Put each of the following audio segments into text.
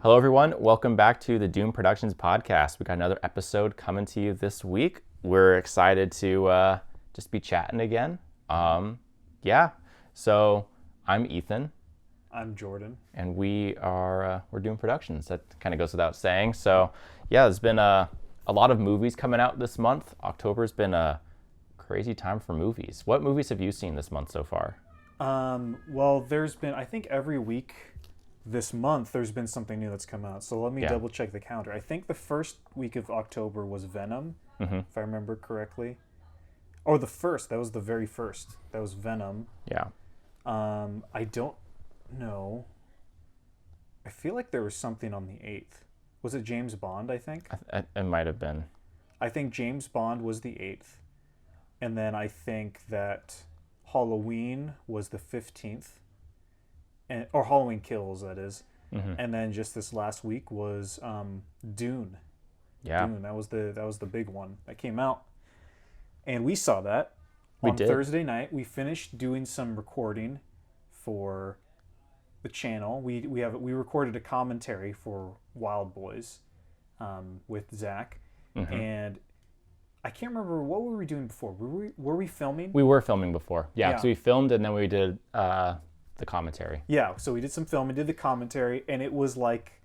Hello, everyone. Welcome back to the Dune Productions podcast. We got another episode coming to you this week. We're excited to just be chatting again. So I'm Ethan. I'm Jordan. And we're Dune Productions. That kind of goes without saying. So yeah, there's been a lot of movies coming out this month. October's been a crazy time for movies. What movies have you seen this month so far? Well, there's been, I think every week this month, there's been something new that's come out. So let me double check the calendar. I think the first week of October was Venom, if I remember correctly. Oh, that was the very first. That was Venom. Yeah. I don't know. I feel like there was something on the 8th. Was it James Bond, I think? It might have been. I think James Bond was the 8th. And then I think that Halloween was the 15th. Or Halloween Kills, that is. And then just this last week was Dune. Yeah. Dune. That was the big one that came out. And we saw that on did. Thursday night. We finished doing some recording for the channel. We recorded a commentary for Wild Boys with Zach. And I can't remember, what were we doing before? Were we filming? We were filming before. Yeah. So we filmed and then we did the commentary. Yeah, so we did some filming, did the commentary, and it was like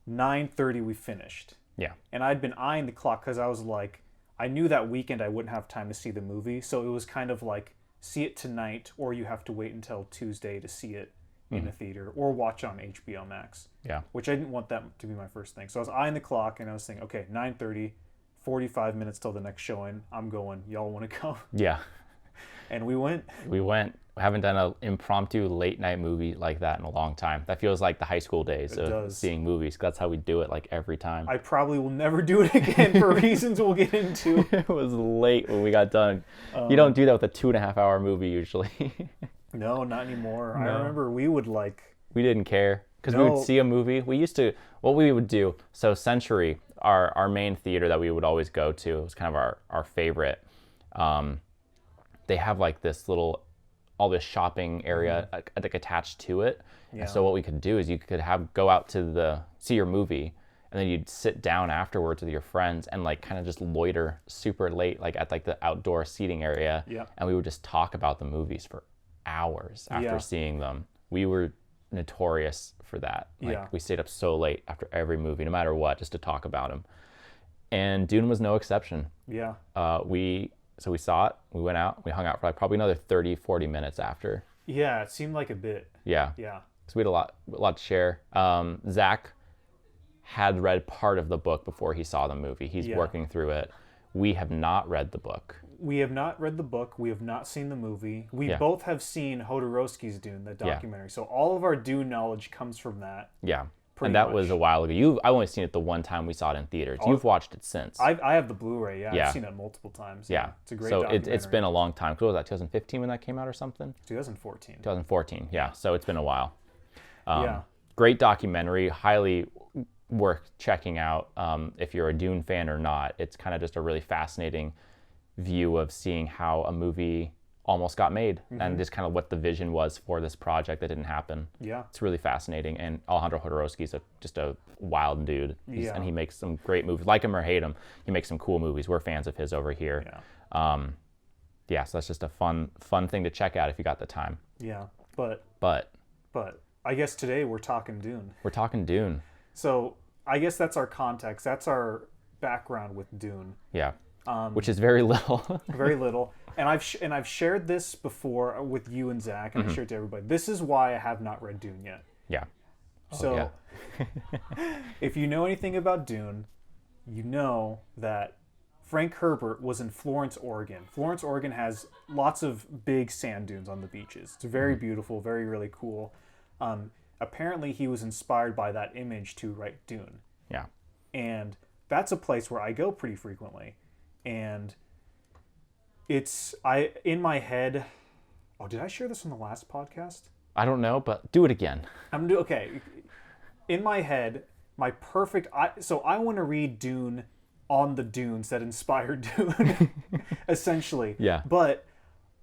9:30 we finished. Yeah. And I'd been eyeing the clock because I was like, I knew that weekend I wouldn't have time to see the movie, so it was kind of like, see it tonight, or you have to wait until Tuesday to see it in a theater, or watch it on HBO Max. Yeah. Which I didn't want that to be my first thing. So I was eyeing the clock, and I was thinking, okay, 9:30, 45 minutes till the next showing. I'm going. Y'all want to go? Yeah. And we went. We haven't done an impromptu late night movie like that in a long time. That feels like the high school days of seeing movies. That's how we do it like every time. I probably will never do it again for reasons we'll get into. It was late when we got done. You don't do that with a 2.5 hour movie usually. No, not anymore. No. I remember we would We didn't care because we would see a movie. What we would do, so Century, our main theater that we would always go to, it was kind of our favorite. They have like all this shopping area like attached to it. Yeah. And so what we could do is you could go out to see your movie, and then you'd sit down afterwards with your friends and like kind of just loiter super late, like at like the outdoor seating area. Yeah. And we would just talk about the movies for hours after seeing them. We were notorious for that. Like we stayed up so late after every movie, no matter what, just to talk about them. And Dune was no exception. Yeah. So we saw it, we went out, we hung out for like probably another 30, 40 minutes after. Yeah, it seemed like a bit. Yeah. Yeah. So we had a lot to share. Zach had read part of the book before he saw the movie. He's working through it. We have not read the book. We have not read the book. We have not seen the movie. We both have seen Jodorowsky's Dune, the documentary. So all of our Dune knowledge comes from that. Yeah. And that was a while ago. I've only seen it the one time we saw it in theaters. You've watched it since. I have the Blu-ray, yeah. I've seen it multiple times. Yeah. It's a great documentary. So it's been a long time. What was that, 2015 when that came out or something? 2014. 2014, yeah. So it's been a while. Yeah. Great documentary. Highly worth checking out if you're a Dune fan or not. It's kind of just a really fascinating view of seeing how a movie almost got made and just kind of what the vision was for this project that didn't happen. Yeah. It's really fascinating. And Alejandro Jodorowsky's just a wild dude. And he makes some great movies. Like him or hate him, he makes some cool movies. We're fans of his over here. Yeah. So that's just a fun thing to check out if you got the time. Yeah. But I guess today we're talking Dune. We're talking Dune. So I guess that's our context. That's our background with Dune. Yeah. Which is very little. Very little. And I've shared this before with you and Zach, and I shared it to everybody. This is why I have not read Dune yet. Yeah. So if you know anything about Dune, you know that Frank Herbert was in Florence, Oregon. Florence, Oregon has lots of big sand dunes on the beaches. It's very beautiful, very, really cool. Apparently he was inspired by that image to write Dune. Yeah. And that's a place where I go pretty frequently. And in my head. Oh, did I share this on the last podcast? I don't know, but do it again. Okay. In my head, my perfect. So I want to read Dune on the dunes that inspired Dune, essentially. Yeah. But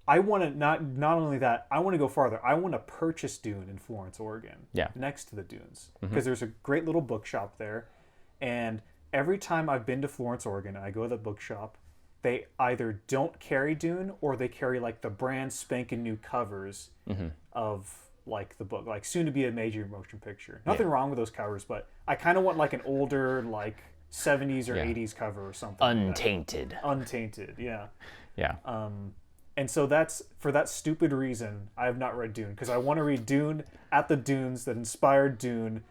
I want to not only that, I want to go farther. I want to purchase Dune in Florence, Oregon. Yeah. Next to the dunes, because there's a great little bookshop there, and every time I've been to Florence, Oregon, and I go to the bookshop, they either don't carry Dune or they carry like the brand spanking new covers of like the book, like soon to be a major motion picture. Nothing wrong with those covers, but I kind of want like an older like 70s or 80s cover or something. Untainted. Untainted, yeah. Yeah. And so that's for that stupid reason I have not read Dune, because I want to read Dune at the dunes that inspired Dune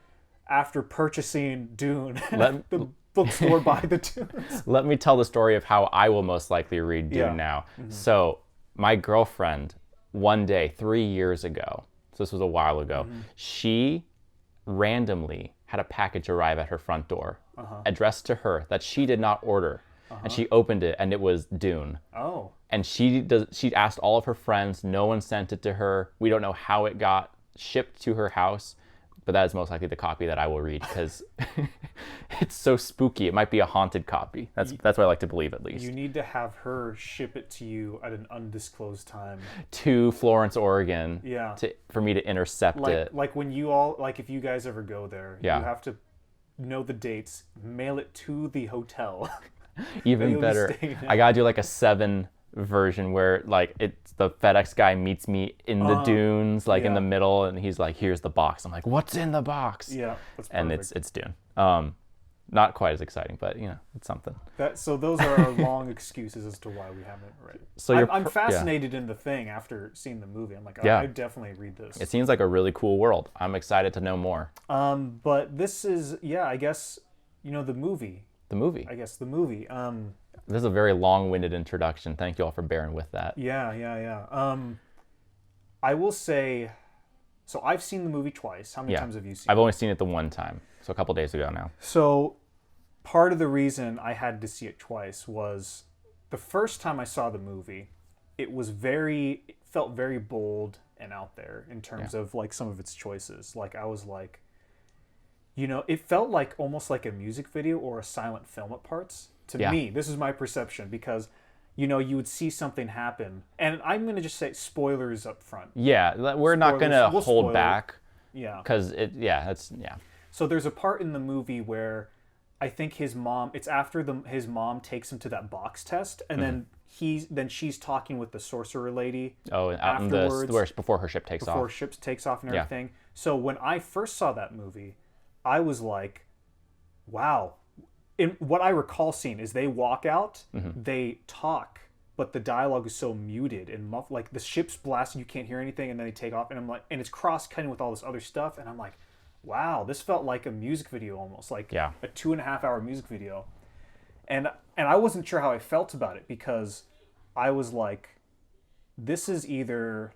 after purchasing Dune at the bookstore by the dunes. Let me tell the story of how I will most likely read Dune now. So my girlfriend, one day, 3 years ago, so this was a while ago, she randomly had a package arrive at her front door addressed to her that she did not order. And she opened it and it was Dune. Oh. And she asked all of her friends. No one sent it to her. We don't know how it got shipped to her house, but that is most likely the copy that I will read because it's so spooky. It might be a haunted copy. That's what I like to believe, at least. You need to have her ship it to you at an undisclosed time. To Florence, Oregon. Yeah. For me to intercept it. Like when you all, like if you guys ever go there, you have to know the dates, mail it to the hotel. Even better. I gotta do like a 7 version where like it's the FedEx guy meets me in the dunes, like in the middle, and he's like, "Here's the box." I'm like, "What's in the box?" Yeah, that's perfect. And it's Dune. Not quite as exciting, but it's something. So those are our long excuses as to why we haven't read it. So I'm fascinated in the thing after seeing the movie. I'm like, I definitely read this. It seems like a really cool world. I'm excited to know more. But this is I guess the movie. The movie. I guess the movie. This is a very long-winded introduction. Thank you all for bearing with that. Yeah. I will say, so I've seen the movie twice. How many times have you seen it? I've only seen it the one time, so a couple days ago now. So part of the reason I had to see it twice was the first time I saw the movie, it felt very bold and out there in terms of like some of its choices. Like I was like, it felt like almost like a music video or a silent film at parts. To me, this is my perception, because, you would see something happen. And I'm going to just say spoilers up front. Yeah, we're not going to hold back. Yeah. Because So there's a part in the movie where I think his mom, it's after his mom takes him to that box test, and then she's talking with the sorcerer lady. Oh, out afterwards, before her ship takes off. Before ship takes off and everything. Yeah. So when I first saw that movie, I was like, wow. And what I recall seeing is they walk out, they talk, but the dialogue is so muted and muffled. Like the ship's blasting, you can't hear anything, and then they take off, and I'm like, and it's cross-cutting with all this other stuff, and I'm like, wow, this felt like a music video almost, like a 2.5-hour music video. And I wasn't sure how I felt about it, because I was like, this is either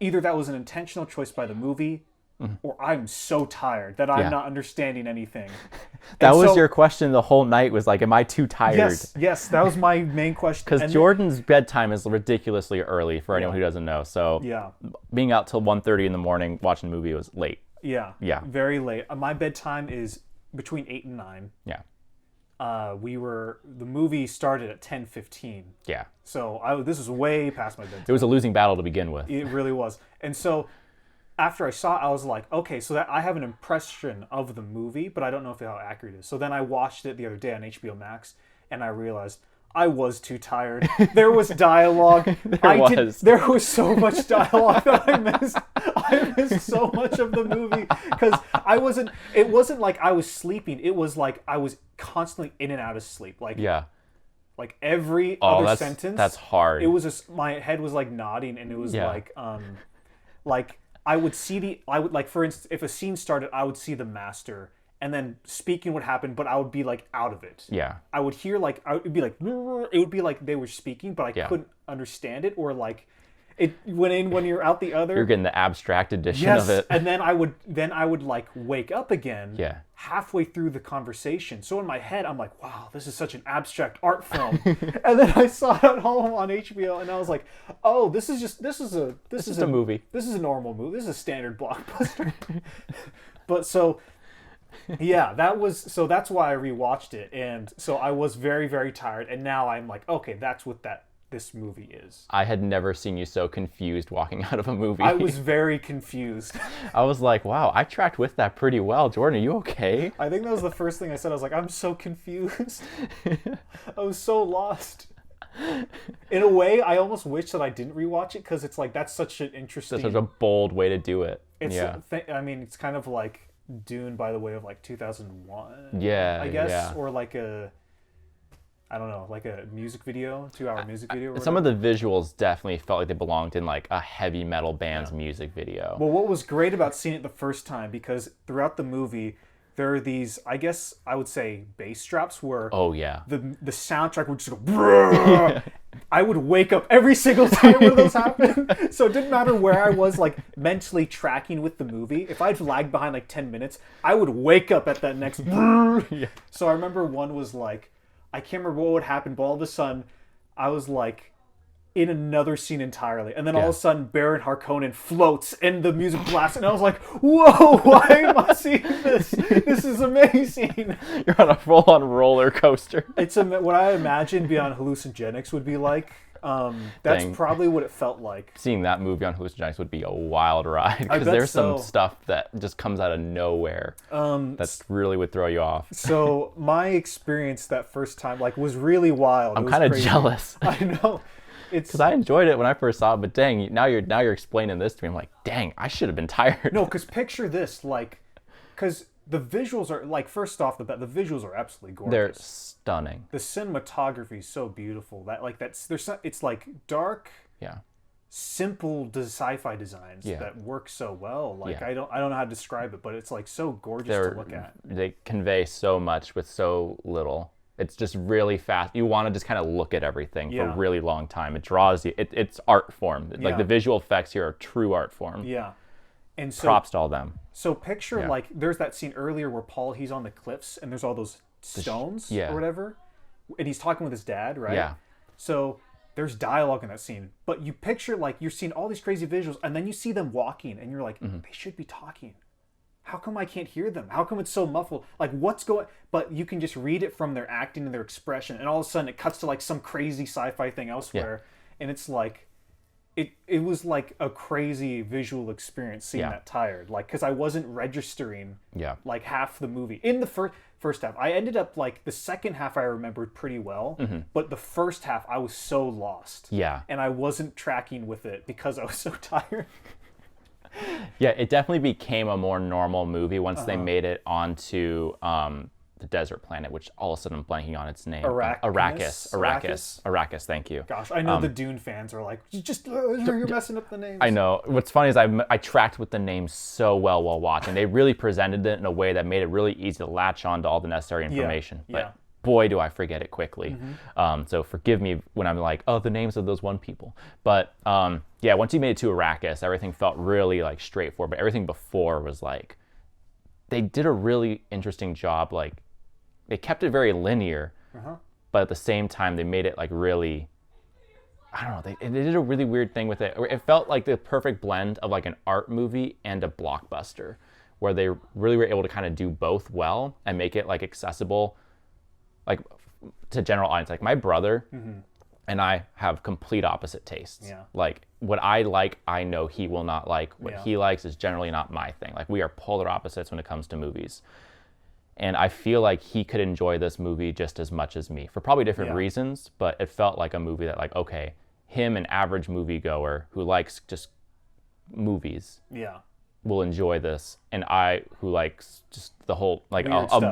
that was an intentional choice by the movie, or I'm so tired that I'm not understanding anything. That was your question the whole night, was like, am I too tired? Yes, that was my main question. Because Jordan's bedtime is ridiculously early for anyone who doesn't know. So being out till 1:30 in the morning watching a movie was late. Yeah. Very late. My bedtime is between 8 and 9. Yeah. The movie started at 10:15. Yeah. So this was way past my bedtime. It was a losing battle to begin with. It really was. And so after I saw it, I was like, okay, so that I have an impression of the movie, but I don't know how accurate it is. So then I watched it the other day on HBO Max, and I realized I was too tired. There was dialogue. There was so much dialogue that I missed. I missed so much of the movie because it wasn't like I was sleeping. It was like I was constantly in and out of sleep. Like every other sentence. That's hard. It was my head was like nodding, and it was like I would for instance, if a scene started, I would see the master, and then speaking would happen, but I would be like out of it. Yeah. I would hear it would be like they were speaking, but I couldn't understand it, or like it went in when you're out the other. You're getting the abstract edition of it. And then I would like wake up again halfway through the conversation. So in my head, I'm like, wow, this is such an abstract art film. And then I saw it at home on HBO, and I was like, oh, this is a movie. This is a normal movie. This is a standard blockbuster. But so that's why I rewatched it. And so I was very, very tired, and now I'm like, okay, that's what that this movie is. I had never seen you so confused walking out of a movie. I was very confused. I was like, wow, I tracked with that pretty well. Jordan, are you okay? I think that was the first thing I said. I was like, I'm so confused. I was so lost. In a way, I almost wish that I didn't rewatch it because it's like that's such an interesting. That's such a bold way to do it. It's yeah. I mean, it's kind of like Dune by the way of like 2001. Yeah, I guess, yeah. or like I don't know, like a music video, 2-hour music video. Some of the visuals definitely felt like they belonged in like a heavy metal band's music video. Well, what was great about seeing it the first time, because throughout the movie, there are these, I guess I would say, bass straps where oh yeah, the soundtrack would just go. Brrr. I would wake up every single time one of those happened. So it didn't matter where I was like mentally tracking with the movie. If I'd lagged behind like 10 minutes, I would wake up at that next. Yeah. So I remember one was like, I can't remember what would happen, but all of a sudden, I was like in another scene entirely. And then all of a sudden, Baron Harkonnen floats and the music blasts. And I was like, whoa, why am I seeing this? This is amazing. You're on a full-on roller coaster. It's what I imagine beyond hallucinogenics would be like. That's probably what it felt like. Seeing that movie on hallucinogenics would be a wild ride because there's some stuff that just comes out of nowhere that really would throw you off. So my experience that first time like was really wild. I'm kind of jealous. I know. Because I enjoyed it when I first saw it, but dang, now you're explaining this to me. I'm like, dang, I should have been tired. No, because picture this, like, because the visuals are like, first off the bat, the visuals are absolutely gorgeous. They're stunning. The cinematography is so beautiful that like it's like dark, simple sci-fi designs that work so well. Like I don't know how to describe it, but it's like so gorgeous to look at. They convey so much with so little. It's just really fast. You want to just kind of look at everything for a really long time. It draws you. It's art form. Like the visual effects here are true art form. Yeah. And so props to all them. So picture like there's that scene earlier where he's on the cliffs and there's all those stones or whatever. And he's talking with his dad, right? Yeah. So there's dialogue in that scene. But you picture like you're seeing all these crazy visuals and then you see them walking and you're like, they should be talking. How come I can't hear them? How come it's so muffled? Like, what's going... But you can just read it from their acting and their expression, and all of a sudden it cuts to, like, some crazy sci-fi thing elsewhere, and it's like... It was like a crazy visual experience seeing that tired. Like, because I wasn't registering, like, half the movie. In the first half. I ended up, like, the second half I remembered pretty well, but the first half I was so lost. Yeah. And I wasn't tracking with it because I was so tired. Yeah, it definitely became a more normal movie once they made it onto the desert planet, which all of a sudden I'm blanking on its name. Arrakis, thank you. Gosh, I know the Dune fans are like, you're messing up the names. I know. What's funny is I tracked with the names so well while watching. They really presented it in a way that made it really easy to latch on to all the necessary information. But boy, do I forget it quickly. So forgive me when I'm like, oh, the names of those one people. But once you made it to Arrakis, everything felt really like straightforward. But everything before was like, they did a really interesting job. Like, they kept it very linear, but at the same time, they made it like really, I don't know, they did a really weird thing with it. It felt like the perfect blend of like an art movie and a blockbuster, where they really were able to kind of do both well and make it like accessible, like to general audience. Like my brother and I have complete opposite tastes. Yeah. Like what I like, I know he will not like. What he likes is generally not my thing. Like we are polar opposites when it comes to movies. And I feel like he could enjoy this movie just as much as me for probably different reasons, but it felt like a movie that like, okay, him, an average moviegoer who likes just movies, will enjoy this. And I, who likes just the whole, like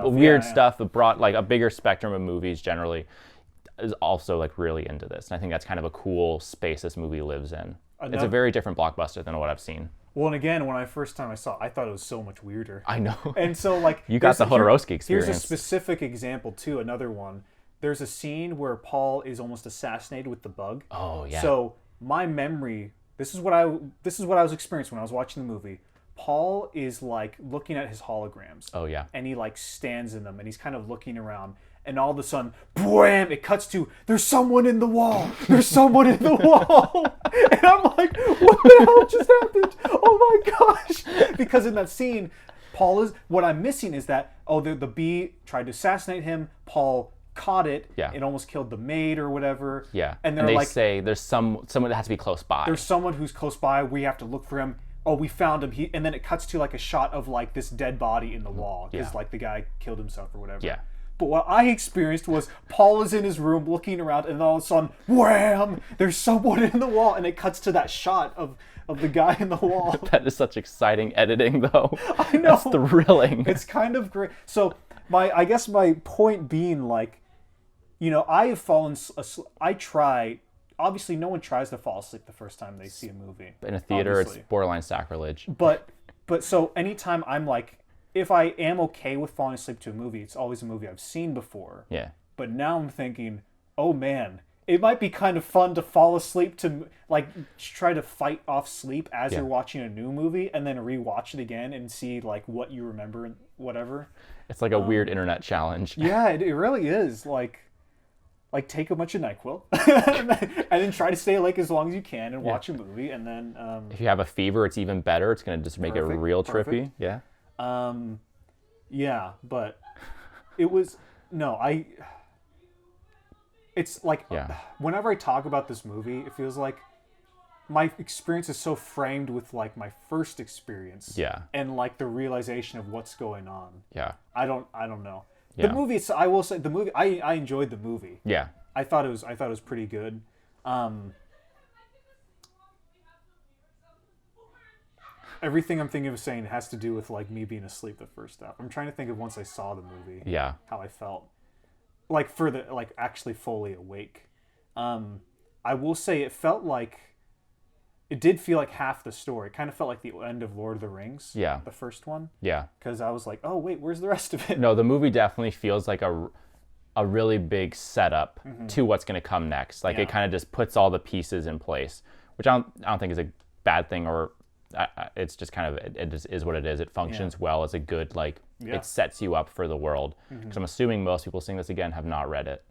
weird stuff that brought like a bigger spectrum of movies generally, is also like really into this. And I think that's kind of a cool space this movie lives in. It's a very different blockbuster than what I've seen. Well, and again, when I first time I saw it, I thought it was so much weirder. I know. And so, like... You got the Jodorowsky experience. Here's a specific example, too, another one. There's a scene where Paul is almost assassinated with the bug. Oh, yeah. So, my memory... This is what I was experiencing when I was watching the movie. Paul is, like, looking at his holograms. Oh, yeah. And he, like, stands in them, and he's kind of looking around. And all of a sudden, bam! It cuts to, there's someone in the wall! There's someone in the wall! And I'm like, what the hell just happened? Oh my gosh! Because in that scene, what I'm missing is that, the bee tried to assassinate him, Paul caught it. Yeah. It almost killed the maid or whatever. Yeah. And they're they like, say there's someone that has to be close by. there's someone who's close by. We have to look for him. Oh, we found him. And then it cuts to like a shot of like this dead body in the wall because like the guy killed himself or whatever. Yeah. But what I experienced was Paul is in his room looking around, and all of a sudden, wham! There's someone in the wall, and it cuts to that shot of the guy in the wall. That is such exciting editing, though. I know. That's thrilling. It's kind of great. So I guess my point being, like, you know, I have fallen asleep. I try. Obviously, no one tries to fall asleep the first time they see a movie. In a theater, obviously. It's borderline sacrilege. But so anytime I'm like, if I am okay with falling asleep to a movie, it's always a movie I've seen before. Yeah. But now I'm thinking, oh man, it might be kind of fun to fall asleep to, like, try to fight off sleep as you're watching a new movie and then rewatch it again and see, like, what you remember and whatever. It's like a weird internet challenge. Yeah, it really is. Like take a bunch of NyQuil and then try to stay awake as long as you can and watch a movie. And then... if you have a fever, it's even better. It's going to just make it real trippy. Yeah. Yeah, but it was... No, it's like, whenever I talk about this movie, it feels like my experience is so framed with, like, my first experience. Yeah. And, like, the realization of what's going on. Yeah. I don't know. Yeah. The movie, I will say, the movie, I enjoyed the movie. Yeah. I thought it was pretty good. Everything I'm thinking of saying has to do with, like, me being asleep the first half. I'm trying to think of once I saw the movie. Yeah. How I felt. Like, actually fully awake. I will say it felt like... It did feel like half the story. It kind of felt like the end of Lord of the Rings. Yeah. The first one. Yeah. Because I was like, oh, wait, where's the rest of it? No, the movie definitely feels like a really big setup to what's going to come next. Like, it kind of just puts all the pieces in place, which I don't think is a bad thing, or it's just kind of, it just is what it is. It functions well as a good, like, it sets you up for the world. Because I'm assuming most people seeing this again have not read it.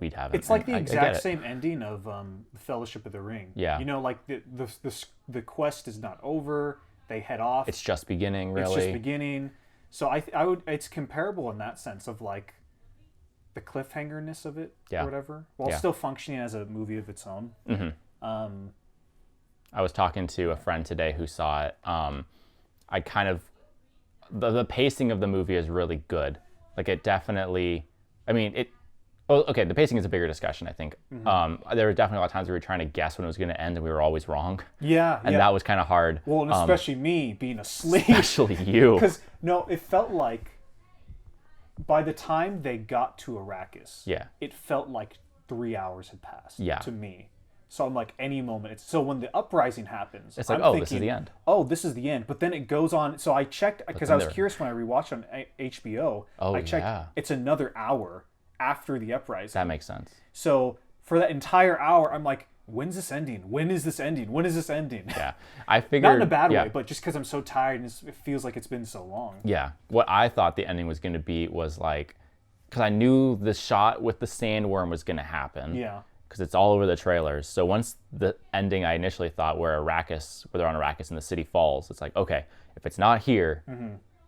We haven't. It's like the exact same ending of the Fellowship of the Ring. Yeah. You know, like the quest is not over. They head off. It's just beginning, really. It's just beginning. So I would. It's comparable in that sense of, like, the cliffhangerness of it or whatever, while still functioning as a movie of its own. Mm-hmm. I was talking to a friend today who saw it. I kind of the pacing of the movie is really good. Like, it definitely. I mean it. Oh, okay, the pacing is a bigger discussion, I think. There were definitely a lot of times we were trying to guess when it was going to end, and we were always wrong. Yeah, and that was kind of hard. Well, and especially me being asleep. Especially you. Because, no, it felt like by the time they got to Arrakis, it felt like 3 hours had passed to me. So I'm like, any moment. So when the uprising happens, it's like, I'm thinking, this is the end. Oh, this is the end. But then it goes on. So I checked, because I was curious when I rewatched on HBO. I checked, it's another hour after the uprising. That makes sense. So for that entire hour, I'm like, when's this ending? When is this ending? When is this ending? Yeah. I figured... Not in a bad way, but just because I'm so tired and it feels like it's been so long. Yeah. What I thought the ending was going to be was, like... Because I knew the shot with the sandworm was going to happen. Yeah. Because it's all over the trailers. So once the ending I initially thought where they're on Arrakis and the city falls, it's like, okay, if it's not here...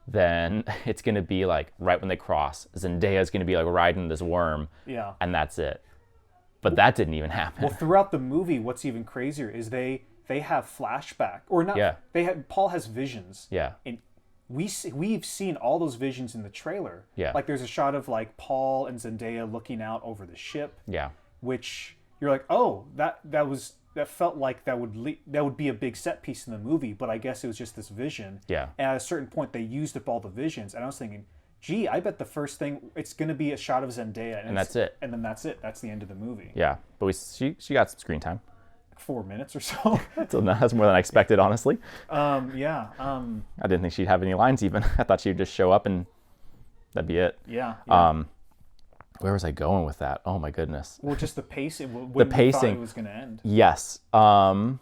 then it's going to be, like, right when they cross. Zendaya's going to be, like, riding this worm. Yeah. And that's it. But that didn't even happen. Well, throughout the movie, what's even crazier is they have flashback. Or not. Yeah. Paul has visions. Yeah. And we've seen all those visions in the trailer. Yeah. Like, there's a shot of, like, Paul and Zendaya looking out over the ship. Yeah. Which you're like, oh, that felt like that would be a big set piece in the movie, but I guess it was just this vision. Yeah. And at a certain point, they used up all the visions, and I was thinking, gee, I bet the first thing it's going to be a shot of Zendaya, and that's it. And then that's it. That's the end of the movie. Yeah, but she got some screen time. Like 4 minutes or so. So that's more than I expected, honestly. Yeah. I didn't think she'd have any lines even. I thought she'd just show up and that'd be it. Yeah. Where was I going with that? Oh my goodness. Well, just the pacing. The pacing. It was going to end. Yes. But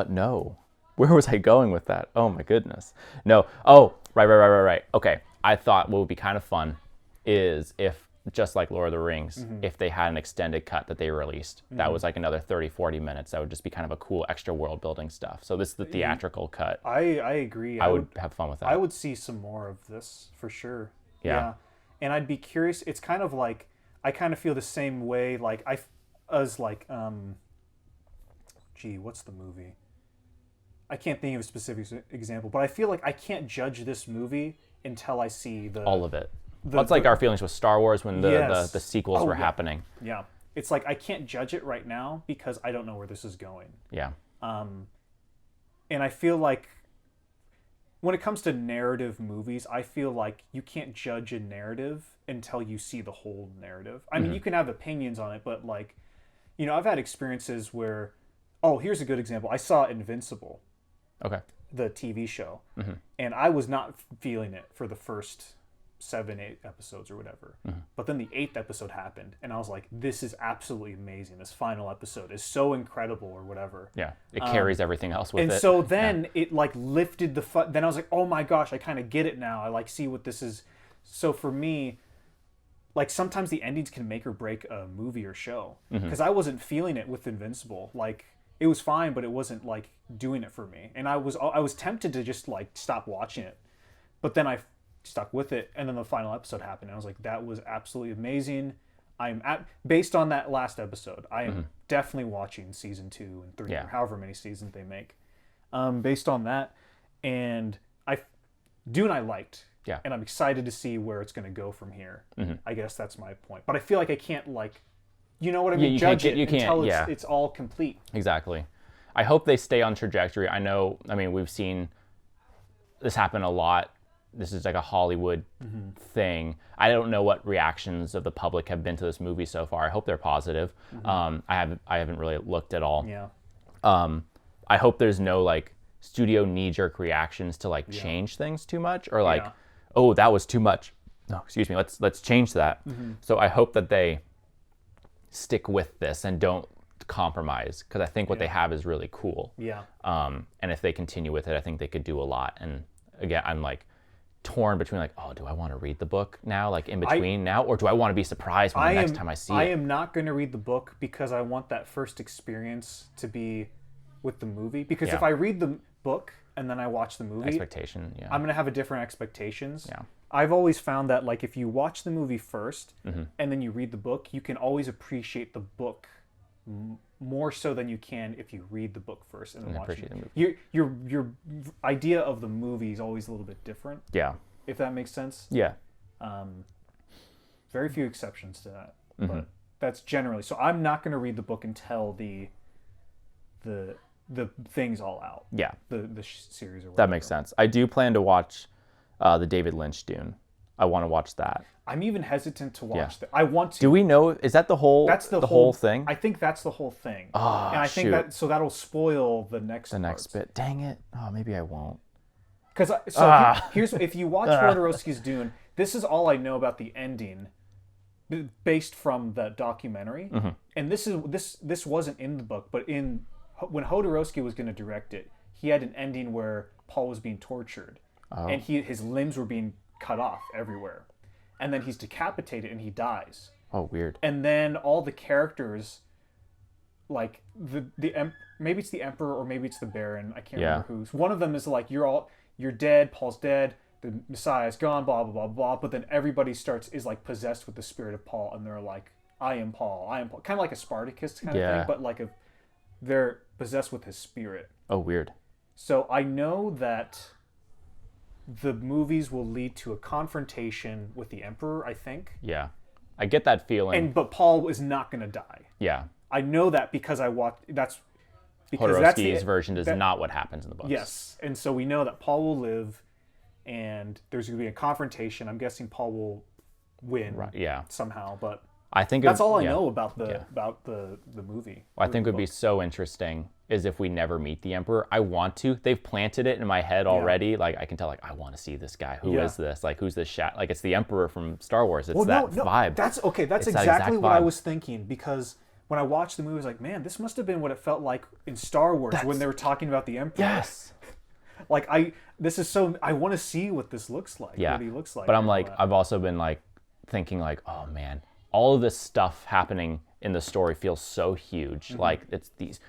no. Where was I going with that? Oh my goodness. No. Oh, right. Okay. I thought what would be kind of fun is if, just like Lord of the Rings, if they had an extended cut that they released, that was like another 30, 40 minutes. That would just be kind of a cool extra world building stuff. So this is the theatrical cut. I agree. I would have fun with that. I would see some more of this for sure. Yeah. And I'd be curious. It's kind of like I kind of feel the same way. Like as like what's the movie? I can't think of a specific example, but I feel like I can't judge this movie until I see all of it. That's like our feelings with Star Wars when the sequels were happening. Yeah. It's like I can't judge it right now because I don't know where this is going. Yeah. And I feel like when it comes to narrative movies, I feel like you can't judge a narrative until you see the whole narrative. I mean, you can have opinions on it, but like, you know, I've had experiences where, here's a good example. I saw Invincible. Okay. The TV show. And I was not feeling it for the first 7-8 episodes or whatever. But then the 8th episode happened and I was like, this is absolutely amazing. This final episode is so incredible or whatever. Yeah. It carries everything else with it. And so then it like lifted then I was like, oh my gosh, I kind of get it now. I like see what this is. So for me, like sometimes the endings can make or break a movie or show. Because I wasn't feeling it with Invincible. Like it was fine, but it wasn't like doing it for me. And I was tempted to just like stop watching it. But then I stuck with it, and then the final episode happened and I was like, that was absolutely amazing. Based on that last episode, I am definitely watching season 2 and 3 or however many seasons they make, based on that. And Dune I liked, and I'm excited to see where it's going to go from here. I guess that's my point, but I feel like I can't, like, you know what I mean, judge it until it's all complete. Exactly. I hope they stay on trajectory. I mean, we've seen this happen a lot. This is like a Hollywood thing. I don't know what reactions of the public have been to this movie so far. I hope they're positive. I haven't really looked at all. Yeah. I hope there's no like studio knee-jerk reactions to like change things too much or like, oh, that was too much. No, excuse me. Let's change that. So I hope that they stick with this and don't compromise, because I think what they have is really cool. Yeah. And if they continue with it, I think they could do a lot. And again, I'm like torn between like, oh, do I want to read the book now, like in between now, or do I want to be surprised when the next time I see it? I am not going to read the book because I want that first experience to be with the movie. Because if I read the book and then I watch the movie, I'm going to have a different expectations. Yeah. I've always found that like if you watch the movie first and then you read the book, you can always appreciate the book more so than you can if you read the book first and then watch the movie. Your idea of the movie is always a little bit different. Yeah. If that makes sense. Yeah. Very few exceptions to that, but that's generally. So I'm not going to read the book until the thing's all out. Yeah. The series or whatever. That makes sense. I do plan to watch the David Lynch Dune. I want to watch that. I'm even hesitant to watch that. I want to. Do we know? Is that the whole? That's the whole thing. I think that's the whole thing. Oh, and I think that'll spoil the next. The next bit. Dang it! Oh, maybe I won't. Because here's if you watch Jodorowsky's Dune, this is all I know about the ending, based from the documentary. And this wasn't in the book, but when Jodorowsky was going to direct it, he had an ending where Paul was being tortured, and his limbs were being cut off everywhere, and then he's decapitated and he dies. Oh, weird. And then all the characters, like maybe it's the Emperor or maybe it's the Baron, I can't remember who's. One of them is like, you're dead, Paul's dead, the Messiah's gone, blah blah blah blah. But then everybody is like possessed with the spirit of Paul, and they're like, I am Paul, kind of like a Spartacus kind of thing, but like they're possessed with his spirit. Oh, weird. So I know that the movies will lead to a confrontation with the Emperor, I think. Yeah. I get that feeling. But Paul is not going to die. Yeah. I know that because I watched... Jodorowsky's version is not what happens in the books. Yes. And so we know that Paul will live, and there's going to be a confrontation. I'm guessing Paul will win somehow, but... I think that's all I know about the movie. I think it would be so interesting is if we never meet the Emperor. I want to. They've planted it in my head already. Like I can tell, like I want to see this guy. Who is this? Like who's this Like it's the Emperor from Star Wars. It's vibe. That's okay. That's exactly what I was thinking, because when I watched the movie, I was like, man, this must have been what it felt like in Star Wars when they were talking about the Emperor. Yes. Like I want to see what this looks like. Yeah. What he looks like. But I'm like, I've also been like thinking like, oh man, all of this stuff happening in the story feels so huge. Like it's these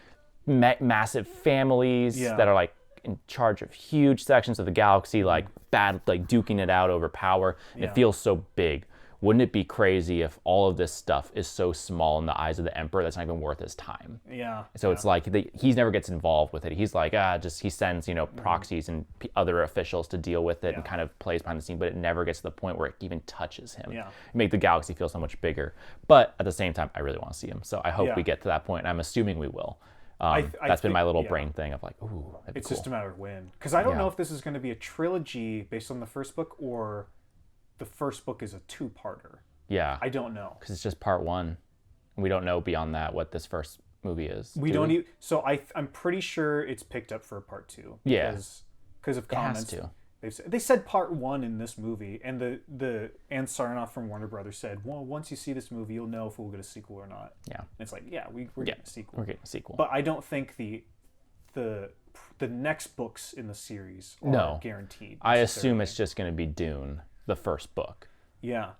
massive families that are like in charge of huge sections of the galaxy, like duking it out over power, and it feels so big. Wouldn't it be crazy if all of this stuff is so small in the eyes of the Emperor that's not even worth his time? Yeah. So it's like he never gets involved with it. He's like, he sends, proxies and other officials to deal with it and kind of plays behind the scene, but it never gets to the point where it even touches him. Yeah. Make the galaxy feel so much bigger. But at the same time, I really want to see him. So I hope we get to that point, and I'm assuming we will. That's been my little brain thing of like, ooh, that'd be it's cool. just a matter of when. Because I don't know if this is going to be a trilogy based on the first book or the first book is a two-parter. Yeah. I don't know. Because it's just part one. We don't know beyond that what this first movie is. We don't even... So I'm pretty sure it's picked up for part two. Yeah. Because of comments. It has to. They said part one in this movie, and the Ann Sarnoff from Warner Brothers said, well, once you see this movie, you'll know if we'll get a sequel or not. Yeah. And it's like, we're getting a sequel. We're getting a sequel. But I don't think the next books in the series are guaranteed. I assume it's just going to be Dune, the first book. Yeah.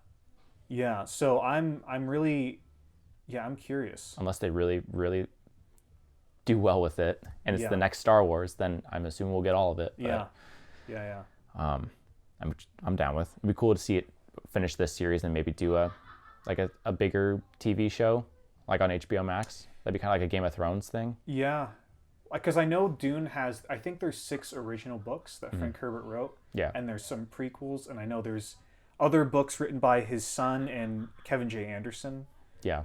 Yeah. So I'm really, I'm curious. Unless they really, really do well with it, and it's the next Star Wars, then I'm assuming we'll get all of it. But, Yeah. I'm down with. It'd be cool to see it finish this series and maybe do a bigger TV show, like on HBO Max. That'd be kind of like a Game of Thrones thing. Yeah. Because I know Dune has, I think there's 6 original books that Frank Herbert wrote. Yeah. And there's some prequels, and I know there's other books written by his son and Kevin J. Anderson. Yeah.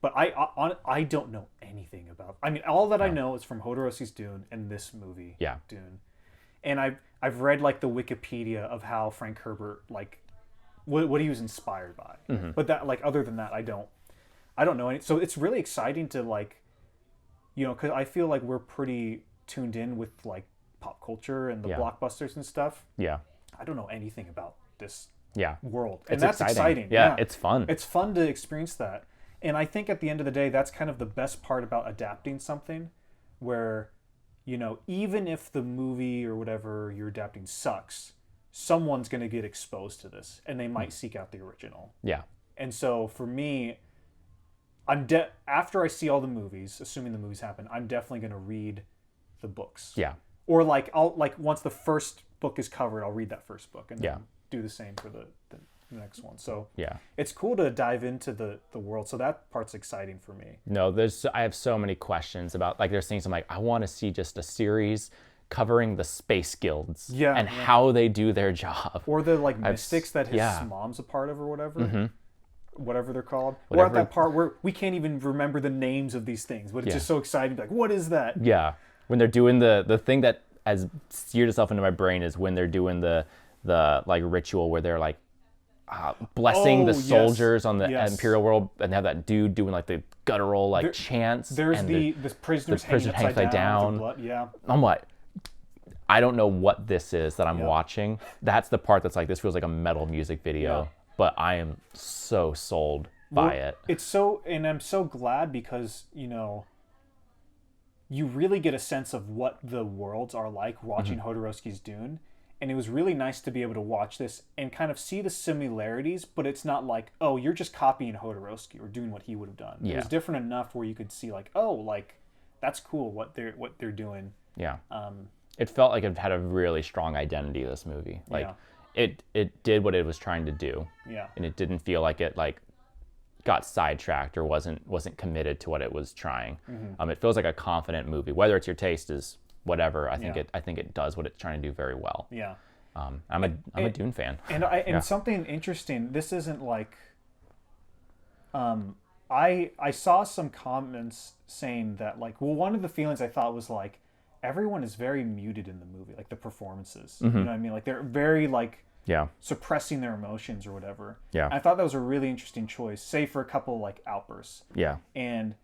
But I don't know anything about. I mean, all that I know is from Jodorowsky's Dune and this movie. Yeah. Dune, and I've read like the Wikipedia of how Frank Herbert what he was inspired by. Mm-hmm. But that other than that, I don't know any. So it's really exciting to because I feel like we're pretty tuned in with pop culture and the blockbusters and stuff. Yeah. I don't know anything about this world, and it's that's exciting. Yeah, it's fun. It's fun to experience that. And I think at the end of the day, that's kind of the best part about adapting something where, even if the movie or whatever you're adapting sucks, someone's going to get exposed to this and they might seek out the original. Yeah. And so for me, after I see all the movies, assuming the movies happen, I'm definitely going to read the books. Yeah. Or I'll once the first book is covered, I'll read that first book and then do the same for the next one. So it's cool to dive into the world. So that part's exciting for me. No, I have so many questions about there's things I'm like, I want to see just a series covering the space guilds and how they do their job. Or the mystics that his mom's a part of or whatever. Mm-hmm. Whatever they're called. We're at that part where we can't even remember the names of these things, but it's just so exciting. What is that? Yeah. When they're doing the thing that has seared itself into my brain is when they're doing the ritual where they're blessing the soldiers on the Imperial world, and they have that dude doing the guttural chants. There's and the prisoners hanging upside down. Blood. Yeah. I'm like, I don't know what this is that I'm watching. That's the part that's this feels like a metal music video, but I am so sold by it. And I'm so glad because, you really get a sense of what the worlds are like watching Jodorowsky's Dune. And it was really nice to be able to watch this and kind of see the similarities, but it's not you're just copying Jodorowsky or doing what he would have done. Yeah. It was different enough where you could see that's cool what they're doing. Yeah. It felt like it had a really strong identity, this movie. It did what it was trying to do. Yeah. And it didn't feel like it got sidetracked or wasn't committed to what it was trying. Mm-hmm. It feels like a confident movie. Whether it's your taste is whatever. I think it does what it's trying to do very well. Yeah. I'm a Dune fan. And something interesting. This isn't I saw some comments saying that one of the feelings I thought was everyone is very muted in the movie, the performances. Mm-hmm. You know what I mean? They're very suppressing their emotions or whatever. Yeah. I thought that was a really interesting choice, save for a couple outbursts. Yeah. And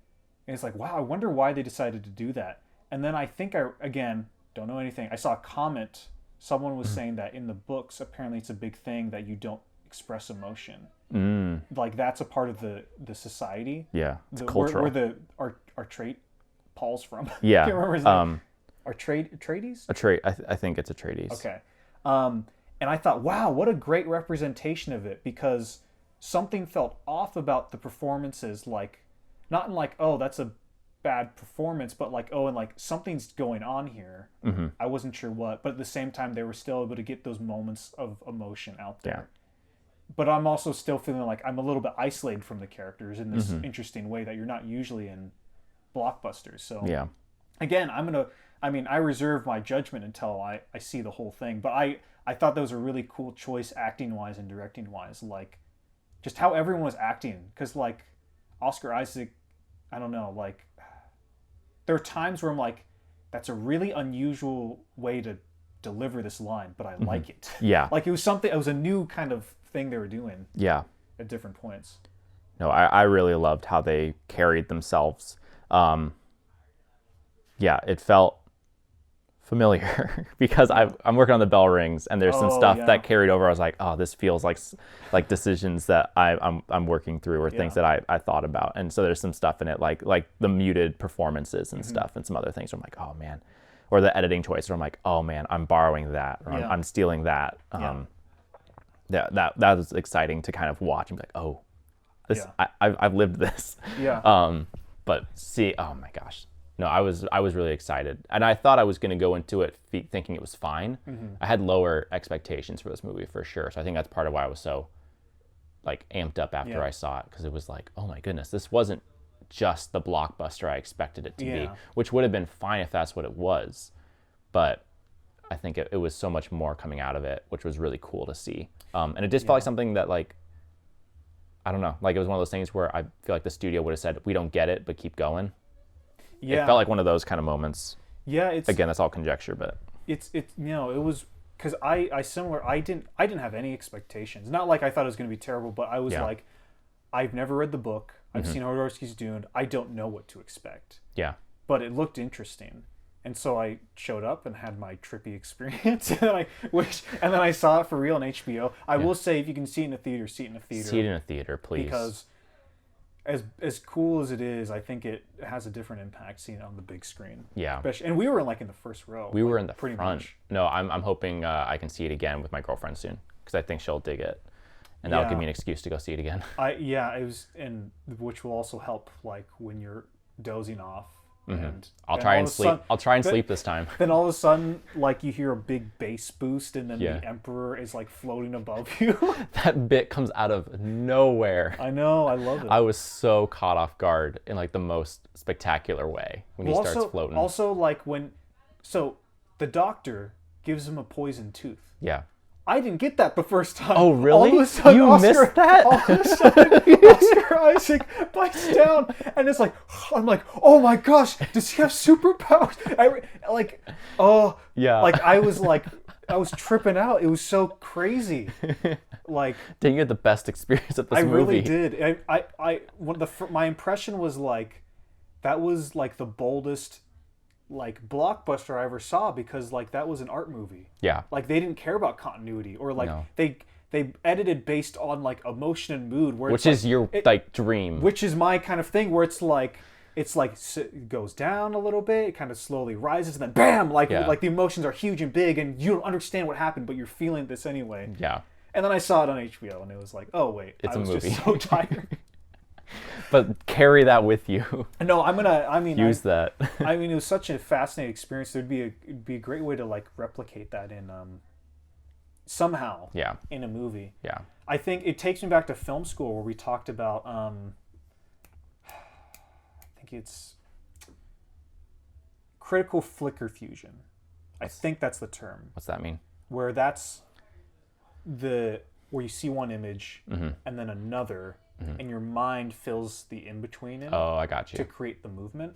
it's wow, I wonder why they decided to do that. And then I think again, don't know anything. I saw a comment. Someone was saying that in the books, apparently it's a big thing that you don't express emotion. Mm. That's a part of the society. Yeah. It's cultural. Where our trait Paul's from. Yeah. I can't remember his name. Atreides? I think it's Atreides. Okay. And I thought, wow, what a great representation of it, because something felt off about the performances, not in oh, that's a bad performance, but like, oh, and like something's going on here. Mm-hmm. I wasn't sure what, but at the same time, they were still able to get those moments of emotion out there. But I'm also still feeling like I'm a little bit isolated from the characters in this interesting way that you're not usually in blockbusters. So again, I reserve my judgment until I see the whole thing. But I thought that was a really cool choice acting wise and directing wise. Like just how everyone was acting. Because like Oscar Isaac, I don't know, like there are times where I'm like, that's a really unusual way to deliver this line, but I like it. Yeah. Like it was a new kind of thing they were doing. Yeah. At different points. No, I really loved how they carried themselves. It felt familiar because I'm working on the bell rings and there's some stuff that carried over. I was like, oh, this feels like decisions that I'm working through or things that I thought about. And so there's some stuff in it like the muted performances and stuff and some other things where I'm like, oh man, or the editing choice where I'm like, oh man, I'm borrowing that or I'm stealing that. That was exciting to kind of watch and be like, oh, this I've lived this. But see, oh my gosh. No, I was really excited, and I thought I was going to go into it thinking it was fine. I had lower expectations for this movie for sure, so I think that's part of why I was so like amped up after I saw it, because it was like, oh my goodness, this wasn't just the blockbuster I expected it to be, which would have been fine if that's what it was, but I think it was so much more coming out of it, which was really cool to see, and it just felt like something that like, I don't know, like it was one of those things where I feel like the studio would have said, we don't get it, but keep going. It felt like one of those kind of moments. Again, that's all conjecture, but it was because I didn't have any expectations. Not like I thought it was going to be terrible, but I was like, I've never read the book. I've seen Jodorowsky's Dune. I don't know what to expect. But it looked interesting, and so I showed up and had my trippy experience, and then I saw it for real on HBO. I will say, if you can see it in a theater, see it in a theater. See it in a theater, please. Because as cool as it is, I think it has a different impact seeing it on the big screen. And we were in the first row. We were in the pretty front. Much. No, I'm hoping I can see it again with my girlfriend soon, because I think she'll dig it, and that'll give me an excuse to go see it again. It was, and which will also help like when you're dozing off. And I'll try and sleep this time. Then all of a sudden, like you hear a big bass boost, and then the Emperor is like floating above you. That bit comes out of nowhere. I know, I love it. I was so caught off guard in like the most spectacular way when he starts floating. Also, like so the doctor gives him a poisoned tooth. I didn't get that the first time. Oh, really? All of a sudden, you missed that? All of a sudden, Oscar Isaac bites down, and it's like, I'm like, oh my gosh, does he have superpowers? I was tripping out. It was so crazy. Like, didn't you get the best experience of this movie? I really did. My impression was like, that was like the boldest like blockbuster I ever saw, because like that was an art movie. Like they didn't care about continuity, or like they edited based on like emotion and mood, where which is like, your like dream. Which is my kind of thing, where it goes down a little bit, it kind of slowly rises, and then bam, like the emotions are huge and big, and you don't understand what happened, but you're feeling this anyway. And then I saw it on HBO, and it was like, oh wait, it's I was a movie. Just so tired. But carry that with you. No, use that. I mean, it was such a fascinating experience. It'd be a great way to like replicate that in somehow. In a movie. I think it takes me back to film school, where we talked about I think it's critical flicker fusion. I think that's the term. What's that mean? Where that's where you see one image and then another. And your mind fills the in-between in. Oh, I got you. To create the movement.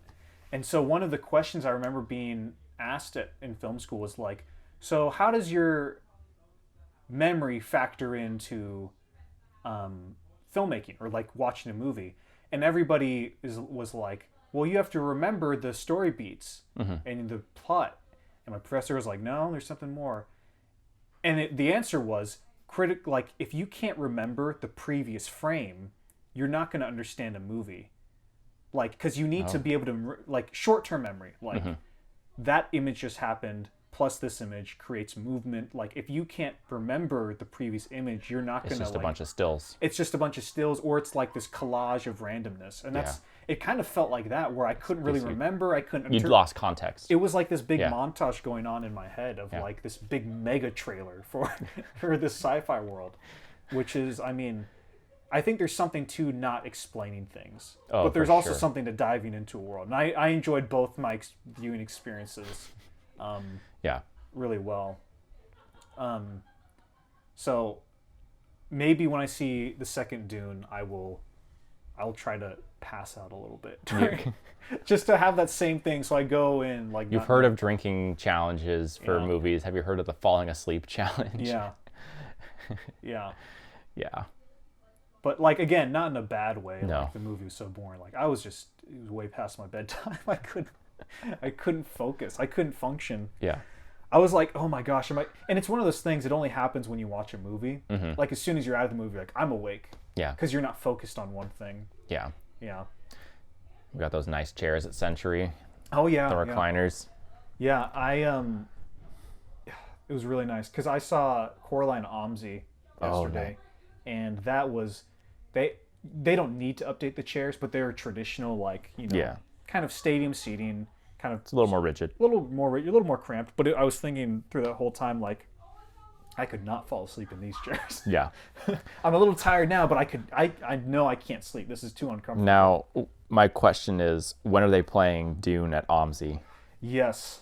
And so one of the questions I remember being asked in film school was like, so how does your memory factor into filmmaking or like watching a movie? And everybody was like, well, you have to remember the story beats and the plot. And my professor was like, no, there's something more. And the answer was, like if you can't remember the previous frame, you're not going to understand a movie. Like, because you need to be able to, like, short-term memory. Like, that image just happened, plus this image creates movement. Like, if you can't remember the previous image, you're not going to, It's just a bunch of stills. It's just a bunch of stills, or it's like this collage of randomness. And it kind of felt like that, where I couldn't really remember. I couldn't. You'd lost context. It was like this big Yeah. montage going on in my head of like this big mega trailer for for this sci-fi world, which is, I mean, I think there's something to not explaining things, but there's also something to diving into a world. And I enjoyed both my viewing experiences really well. So maybe when I see the second Dune, I'll try to pass out a little bit just to have that same thing. So I go in like, you've heard of drinking challenges for movies. Have you heard of the falling asleep challenge? Yeah. Yeah. Yeah. But like, again, not in a bad way. No. Like the movie was so boring. Like it was way past my bedtime. I couldn't focus. I couldn't function. Yeah. I was like, oh my gosh, and it's one of those things that only happens when you watch a movie. Mm-hmm. Like as soon as you're out of the movie, you're like, I'm awake. Yeah. Because you're not focused on one thing. Yeah. Yeah. We got those nice chairs at Century. Oh yeah. The recliners. Yeah, it was really nice because I saw Coraline Omzi yesterday, and that was they don't need to update the chairs, but they're traditional, like, you know, kind of stadium seating, kind of. It's a little more rigid. A little more cramped. But I was thinking through that whole time, like, I could not fall asleep in these chairs. Yeah. I'm a little tired now, but I know I can't sleep. This is too uncomfortable. Now, my question is, when are they playing Dune at OMSI? Yes.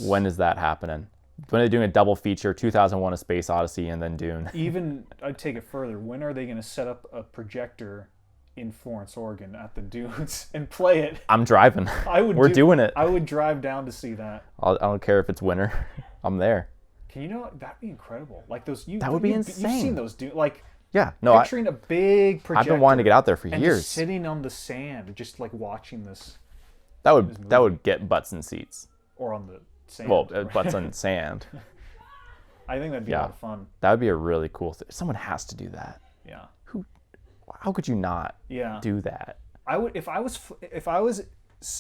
When is that happening? When are they doing a double feature, 2001: A Space Odyssey, and then Dune? Even, I'd take it further. When are they going to set up a projector in Florence, Oregon at the Dunes and play it? I'm driving. We're doing it. I would drive down to see that. I don't care if it's winter. I'm there. Can you know, that'd be incredible. Like those, that would be insane. You've seen those Dune, like, yeah, no, picturing a big projector. I've been wanting to get out there for and years. Just sitting on the sand, just like watching this. That would get butts in seats. Or on the sand. Well, butts on sand. I think that'd be a lot of fun. That would be a really cool thing. Someone has to do that. Yeah. How could you not do that? I would, if I was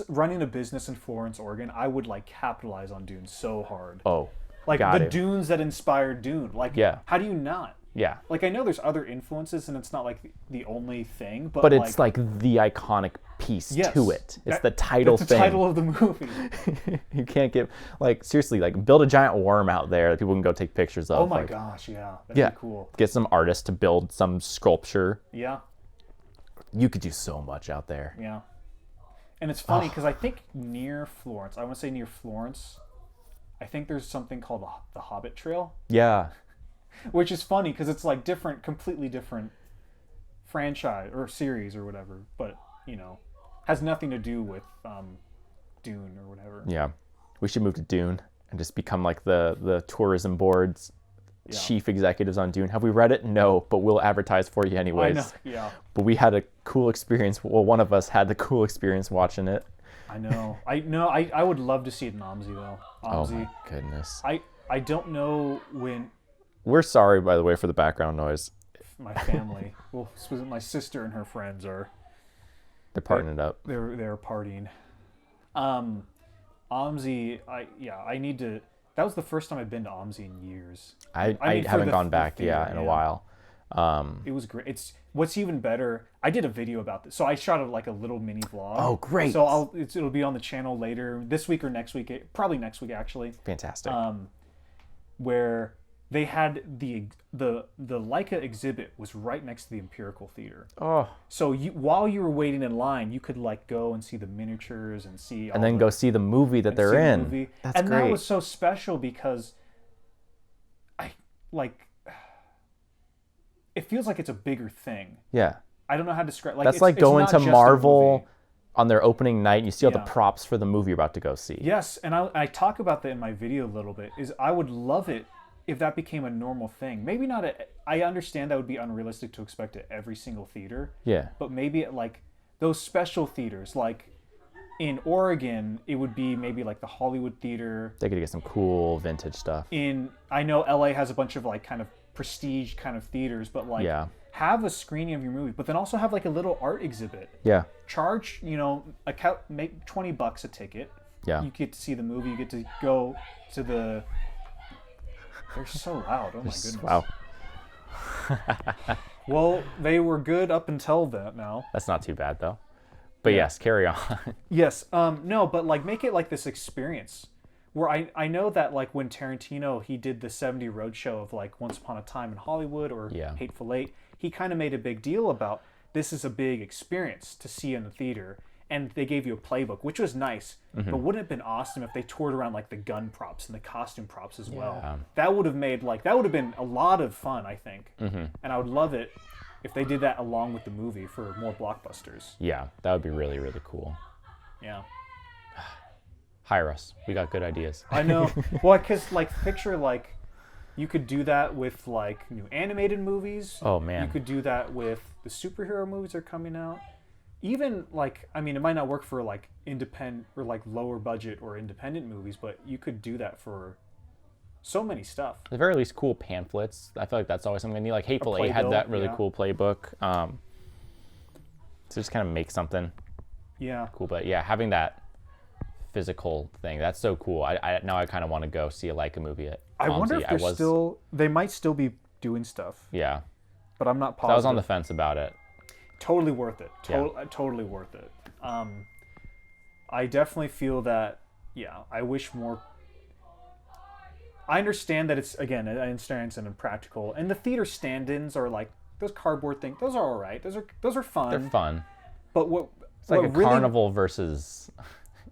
running a business in Florence, Oregon, I would like capitalize on Dune so hard. Oh, like the dunes that inspired Dune. Like, how do you not? Yeah. Like, I know there's other influences, and it's not like the only thing, but it's like the iconic piece to it. It's the title thing. It's the title of the movie. You can't get, like, seriously, like, build a giant worm out there that people can go take pictures of. Oh my gosh, yeah. That'd be cool. Get some artists to build some sculpture. Yeah. You could do so much out there. Yeah. And it's funny because I think near Florence, I want to say near Florence, I think there's something called the Hobbit Trail. Yeah. Which is funny because it's like completely different franchise or series or whatever, but, you know, has nothing to do with Dune or whatever. Yeah. We should move to Dune and just become like the tourism board's chief executives on Dune. Have we read it? No, but we'll advertise for you anyways. I know. Yeah. But we had a cool experience. Well, one of us had the cool experience watching it. I know. I would love to see it in OMSI though. OMSI. Oh my goodness. I don't know when. We're sorry, by the way, for the background noise. My family, well, my sister and her friends they're partying it up. They're partying. OMSI, I need to. That was the first time I've been to OMSI in years. I haven't gone back in a while. It was great. What's even better. I did a video about this, so I shot like a little mini vlog. Oh, great! So it'll be on the channel later this week or next week, probably next week actually. Fantastic. Where they had the Leica exhibit was right next to the Empirical Theater. Oh. So while you were waiting in line, you could like go and see the miniatures and see. And then go see the movie that they're in. That's great. That was so special because it feels like it's a bigger thing. Yeah. I don't know how to describe. That's like going to Marvel on their opening night and you see all the props for the movie you're about to go see. Yes, and I talk about that in my video a little bit. I would love it if that became a normal thing. Maybe not I understand that would be unrealistic to expect at every single theater. Yeah. But maybe at like those special theaters, like in Oregon, it would be maybe like the Hollywood Theater. They could get some cool vintage stuff. I know LA has a bunch of like kind of prestige kind of theaters, but like have a screening of your movie, but then also have like a little art exhibit. Yeah. Charge, make $20 a ticket. Yeah. You get to see the movie. You get to go to the. They're so loud. Oh my goodness. Wow. Well, they were good up until that now. That's not too bad though. But yes, carry on. Yes. No, but like make it like this experience where I know that like when Tarantino he did the 70 Roadshow of like Once Upon a Time in Hollywood or Hateful Eight, he kind of made a big deal about this is a big experience to see in the theater, and they gave you a playbook, which was nice. But wouldn't it have been awesome if they toured around like the gun props and the costume props as well? That would have been a lot of fun, I think. And I would love it if they did that along with the movie for more blockbusters. Yeah, that would be really, really cool. Yeah. Hire us. We got good ideas. I know. Well, because like picture like you could do that with like new animated movies. Oh man. You could do that with the superhero movies that are coming out. Even like I mean, it might not work for like independent or like lower budget or independent movies, but you could do that for so many stuff. At the very least, cool pamphlets. I feel like that's always something I need. Like Hateful Eight had that really cool playbook. So just kind of make something. Yeah. Cool, but yeah, having that physical thing, that's so cool. I now I kind of want to go see a Leica movie at I wonder if they might still be doing stuff. Yeah. But I'm not positive. I was on the fence about it. Totally worth it. Totally worth it. I definitely feel that, I wish more. I understand that it's, again, I understand it's impractical. And the theater stand-ins are like, those cardboard things, those are all right. Those are fun. They're fun. But it's like a carnival versus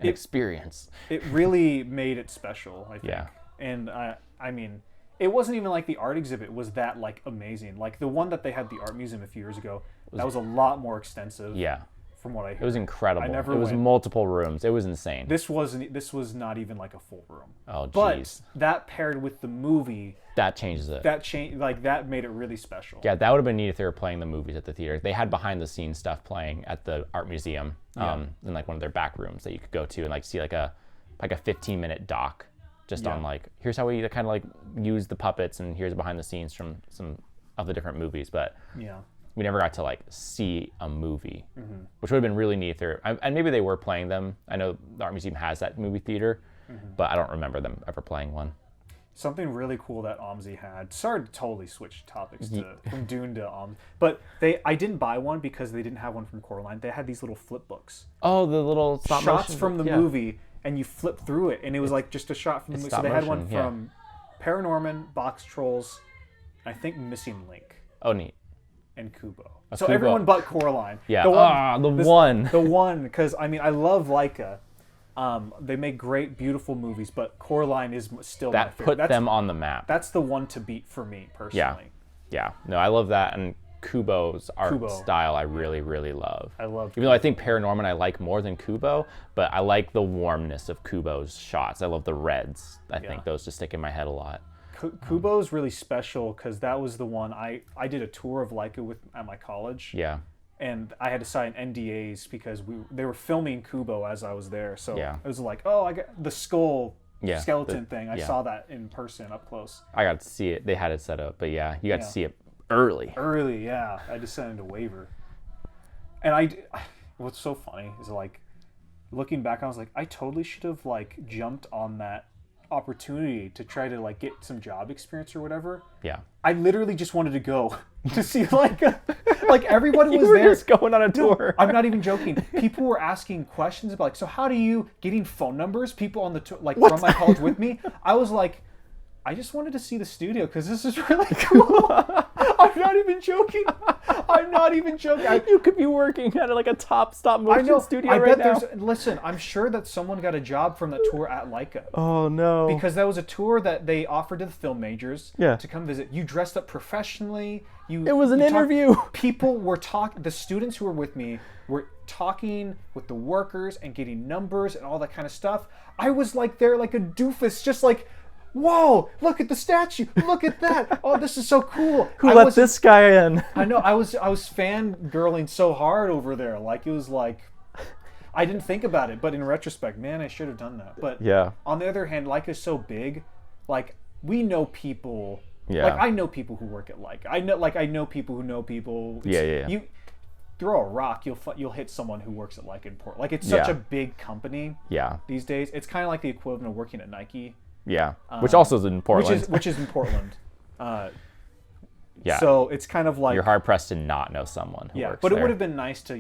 an experience. It really made it special, I think. Yeah. And I mean, it wasn't even like the art exhibit was that like amazing. Like the one that they had at the art museum a few years ago, that was a lot more extensive. Yeah. From what I heard. It was incredible. It was multiple rooms. It was insane. This was not even like a full room. Oh, jeez. But that paired with the movie, that changes it. That made it really special. Yeah, that would have been neat if they were playing the movies at the theater. They had behind the scenes stuff playing at the art museum, in like one of their back rooms that you could go to and like see like a 15-minute doc just on like, here's how we kind of like use the puppets and here's behind the scenes from some of the different movies. But we never got to like see a movie, which would have been really neat. And maybe they were playing them. I know the art museum has that movie theater, but I don't remember them ever playing one. Something really cool that OMSI had. Sorry to totally switch topics from Dune to OMSI, but I didn't buy one because they didn't have one from Coraline. They had these little flip books. Oh, the little shots from the movie, and you flip through it, and it was like just a shot from the movie. So they had one from Paranorman, Box Trolls, I think Missing Link. Oh, neat. And Kubo. So Kubo. Everyone but Coraline. Yeah. The one, because I mean, I love Leica. They make great, beautiful movies, but Coraline is still my favorite. That put them on the map. That's the one to beat for me personally. Yeah. No, I love that, and Kubo's art style I really, really love. I love. Even though I think Paranorman I like more than Kubo, but I like the warmness of Kubo's shots. I love the reds. I think those just stick in my head a lot. Kubo's really special because that was the one I did a tour of Leica at my college. Yeah. And I had to sign NDAs because they were filming Kubo as I was there. So it was like, I got the skeleton thing. I saw that in person up close. I got to see it. They had it set up, but you got to see it early. Early, yeah. I just sent a waiver. And what's so funny is like, looking back, I was like, I totally should have like jumped on that opportunity to try to like get some job experience or whatever. Yeah. I literally just wanted to go to see like everybody was there just going on a tour. I'm not even joking. People were asking questions about like, so how do you getting phone numbers? People on the tour from my college with me. I was like, I just wanted to see the studio because this is really cool. I'm not even joking. You could be working at like a top stop motion studio right now. Listen, I'm sure that someone got a job from that tour at Leica. Oh no! Because that was a tour that they offered to the film majors to come visit. You dressed up professionally. It was an interview. People were talking. The students who were with me were talking with the workers and getting numbers and all that kind of stuff. I was like there like a doofus, just like, whoa, look at the statue. Look at that. Oh, this is so cool. Who let this guy in? I know. I was fangirling so hard over there. Like, it was like, I didn't think about it. But in retrospect, man, I should have done that. But on the other hand, Leica's so big. Like, we know people. Yeah. Like, I know people who work at Leica. I know people who know people. You throw a rock, you'll hit someone who works at Leica in Portland. Like, it's such a big company. Yeah. These days, it's kind of like the equivalent of working at Nike. Yeah, which also is in Portland. Which is in Portland. Yeah. So it's kind of like you're hard pressed to not know someone who works but there. It would have been nice to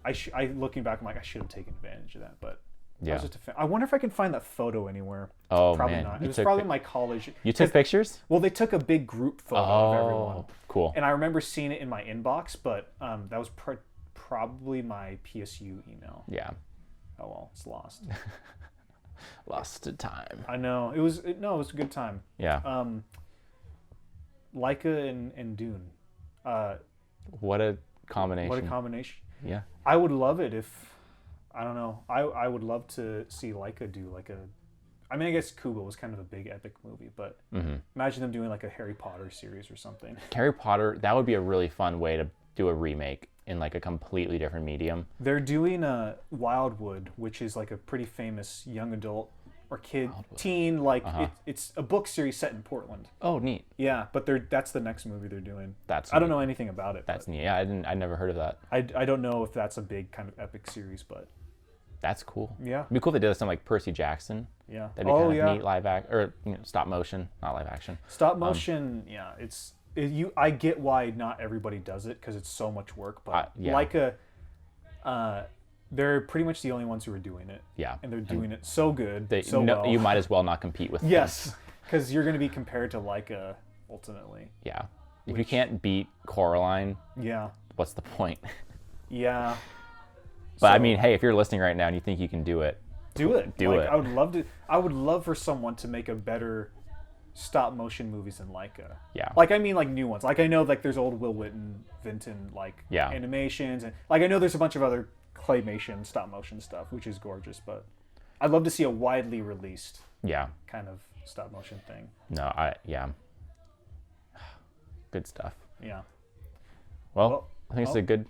I looking back, I'm like, I should have taken advantage of that, but Yeah. I wonder if I can find that photo anywhere. Oh, Probably man. not. You It was took probably pic- my college. You took pictures? Well, they took a big group photo of everyone. Oh, cool. And I remember seeing it in my inbox, but that was probably my PSU email. Yeah. Oh well, it's lost. Lost to time. I know. It was a good time. Yeah. Leica and Dune. What a combination. What a combination. Yeah. I would love it if, I don't know, I would love to see Leica do like a, I mean, I guess Kubo was kind of a big epic movie, but imagine them doing like a Harry Potter series or something. Harry Potter, that would be a really fun way to do a remake in like a completely different medium. They're doing Wildwood, which is like a pretty famous young adult or kid, teen, like it's a book series set in Portland. Oh, neat. Yeah, but that's the next movie they're doing. That's I don't know anything about it. That's neat. Yeah, I never heard of that. I don't know if that's a big kind of epic series, but That's cool. yeah. It'd be cool if they did something like Percy Jackson. Yeah. That'd be kind of neat live act or stop motion, not live action. Stop motion, I get why not everybody does it because it's so much work, but Leica, they're pretty much the only ones who are doing it. Yeah. And they're doing it so good, so well. You might as well not compete with them. Yes, because you're going to be compared to Leica ultimately. Yeah. If you can't beat Coraline, Yeah. what's the point? Yeah. But I mean, hey, if you're listening right now and you think you can do it, do it. Do it. I would love to. I would love for someone to make a better stop motion movies than Leica. Yeah. Like I mean, like new ones. Like I know, like there's old Will Vinton like animations, and like I know there's a bunch of other claymation stop motion stuff, which is gorgeous. But I'd love to see a widely released kind of stop motion thing. No, good stuff. Yeah. Well, I think it's a good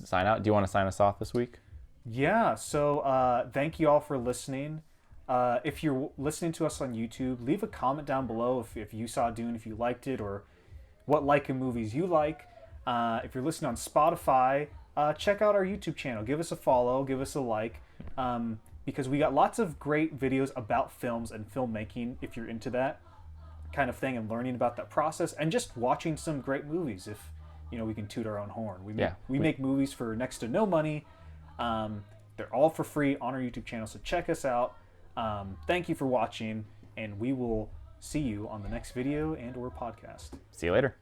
sign out. Do you want to sign us off this week? Yeah. So thank you all for listening. If you're listening to us on YouTube, leave a comment down below if you saw Dune, if you liked it, or what Leica movies you like. If you're listening on Spotify, check out our YouTube channel. Give us a follow, give us a like, because we got lots of great videos about films and filmmaking if you're into that kind of thing and learning about that process and just watching some great movies if, we can toot our own horn. We make movies for next to no money. They're all for free on our YouTube channel, so check us out. Thank you for watching, and we will see you on the next video and or podcast. See you later.